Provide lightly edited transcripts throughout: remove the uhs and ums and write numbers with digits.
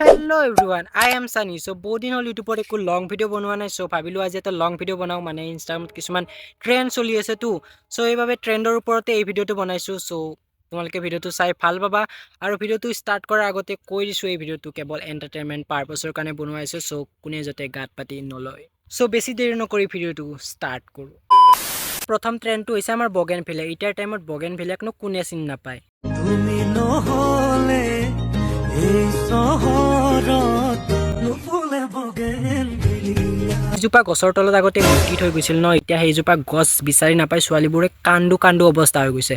Hello everyone, I am Chani. So বহুত দিন হল ইউটিউবত একো লং ভিডিও বনোৱা নাই, সো ভাবিলো আজি এটা লং ভিডিও বনাও, মানে ইনষ্টাগ্ৰামত কিছুমান ট্ৰেন্ড চলি আছে তো, সো এইভাবে ট্ৰেন্ডৰ ওপৰতে এই ভিডিওটো বনাইছো। সো তোমালোকে ভিডিওটো চাই ভাল পাবা। আৰু ভিডিওটো ষ্টাৰ্ট কৰাৰ আগতে কৈ দিছো এই ভিডিওটো কেৱল এন্টাৰটেইনমেন্ট পাৰপাসৰ কাৰণে বনোৱা হৈছে, সো কোনে যাতে গাত পাতি নলয়। সো বেছি দেৰি নকৰি ভিডিওটো ষ্টাৰ্ট কৰো। প্ৰথম ট্ৰেন্ডটো হৈছে আমাৰ বগেনভিলিয়া। ইটাৰ টাইমত বগেনভিলিয়াকনো কোনে চিনি নাপায়। তুমি নহলে এই চহৰত নুফুলে বগেনভিলিয়া। এজোপা গছৰ তলত আগতে লুকি থৈ গৈছিল ন, এতিয়া সেইজোপা গছ বিচাৰি নাপায়, ছোৱালীবোৰে কান্দু কান্দু অৱস্থা হৈ গৈছে।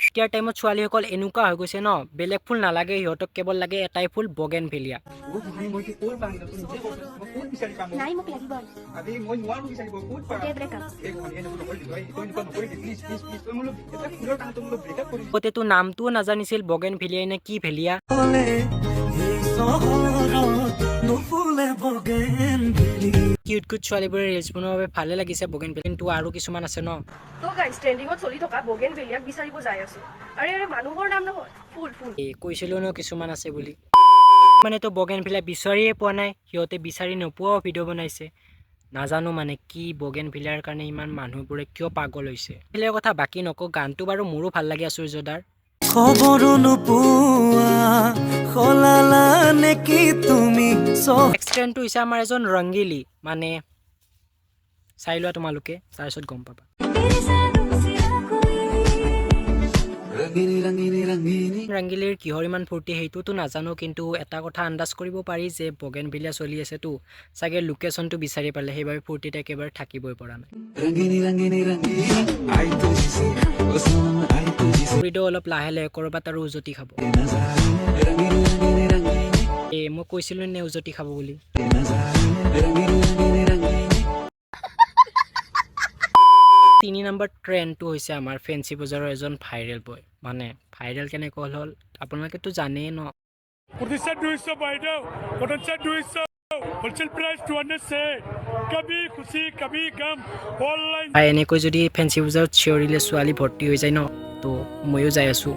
এতিয়াৰ টাইমত ছোৱালীসকল এনেকুৱা হৈ গৈছে ন, বেলেগ ফুল নালাগে সিহঁতক, কেৱল লাগে এটাই ফুল, বগেনভিলিয়া। আগতেতো নামটোও নাজানিছিল বগেনভিলিয়াই নে কি ভেলিয়া। কিউট কিউট ছোৱালীবোৰে ৰিলছ বনোৱাৰ বাবে ভালে লাগিছে বগেনভিলিয়া, কিন্তু আৰু কিছুমান আছে ন। তো গাইস ট্ৰেন্ডিংত চলি থকা বগেনভিলিয়াক বিচাৰিব যাই আছো। আৰে মানুহৰ নাম নহয়, ফুল ফুল। কৈছিলো ন কিছুমান আছে বুলি। মানে তো বগেনভিলিয়া বিচাৰিয়ে পোৱা নাই, সিহঁতে বিচাৰি নোপোৱাও ভিডিঅ' বনাইছে। নাজানো মানে কি বগেনভিলিয়াৰ কাৰণে ইমান মানুহবোৰে কিয় পাগল হৈছে। ভিলিয়াৰ কথা বাকী নকওঁ, গানটো বাৰু মোৰো ভাল লাগে আচুৰ্যদাৰ। খবৰো নোপোৱা খলালা নেকি তুমি। নেক্সট ট্ৰেন্ডটো হৈছে আমাৰ এজন ৰংগিলী, মানে চাই লোৱা তোমালোকে, তাৰপিছত গম পাবা। ৰংগিলীৰ কিহৰ ইমান ফূৰ্তি সেইটোতো নাজানো, কিন্তু এটা কথা আন্দাজ কৰিব পাৰি যে বগেনভিলিয়া চলি আছেতো, চাগে লোকেশ্যনটো বিচাৰি পালে, সেইবাবে ফূৰ্তিত একেবাৰে থাকিবই পৰা নাই। ভিডিঅ' অলপ লাহে লাহে কৰবাত আৰু উজতি খাব। মই কৈছিলো নে উজতি খাব বুলি। 3 নম্বৰ ট্ৰেন্ডটো হৈছে আমাৰ ফেঞ্চি বজাৰৰ এজন ভাইৰেল বয়, মানে ভাইৰেল কেনেকৈ হ'ল আপোনালোকেতো জানেই ন। প্ৰতিষ্ঠান 200 বাইদেউ, প্ৰতিষ্ঠান 200 হোলচেল প্ৰাইস 200 সে কবি খুশি কবি গম অনলাইন। এনেকৈ যদি ফেঞ্চি বজাৰত চিঞৰিলে ছোৱালী ভৰ্তি হৈ যায় ন, তো ময়ো যাই আছো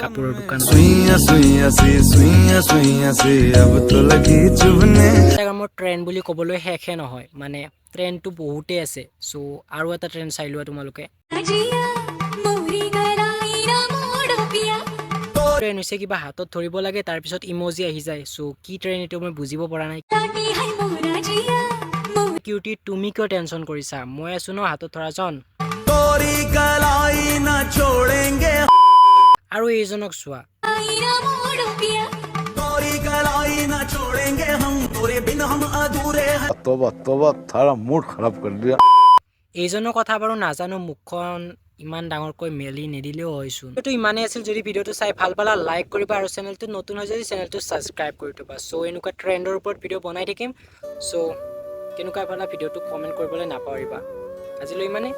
কাপোৰৰ দোকানত। ইনষ্টাগ্ৰামৰ ট্ৰেন্ড বুলি ক'বলৈ শেষে নহয়, মানে ট্ৰেন্ডটো বহুতেই আছে। চ' আৰু এটা ট্ৰেন্ড চাই লোৱা তোমালোকে। ট্ৰেন্ড হৈছে কিবা হাতত ধৰিব লাগে, তাৰপিছত ইমজি আহি যায়। চ' কি ট্ৰেন্ড এইটো মই বুজিব পৰা নাই। কিউটি তুমি কিয় টেনচন কৰিছা, মই আছো ন হাতত ধৰাজন। আৰু এইজনক চোৱা, এইজনৰ কথা বাৰু নাজানো, মুখখন ইমান ডাঙৰকৈ মেলি নিদিলেও হয়চোন। এইটো ইমানেই আছিল। যদি ভিডিঅ'টো চাই ভাল পালা লাইক কৰিবা, আৰু চেনেলটো নতুন হয় যদি চেনেলটো ছাবস্ক্ৰাইব কৰি থবা। চ' এনেকুৱা ট্ৰেণ্ডৰ ওপৰত ভিডিঅ' বনাই থাকিম। চ' কেনেকুৱা পালা ভিডিঅ'টো কমেণ্ট কৰিবলৈ নাপাহৰিবা। আজিলৈ ইমানে।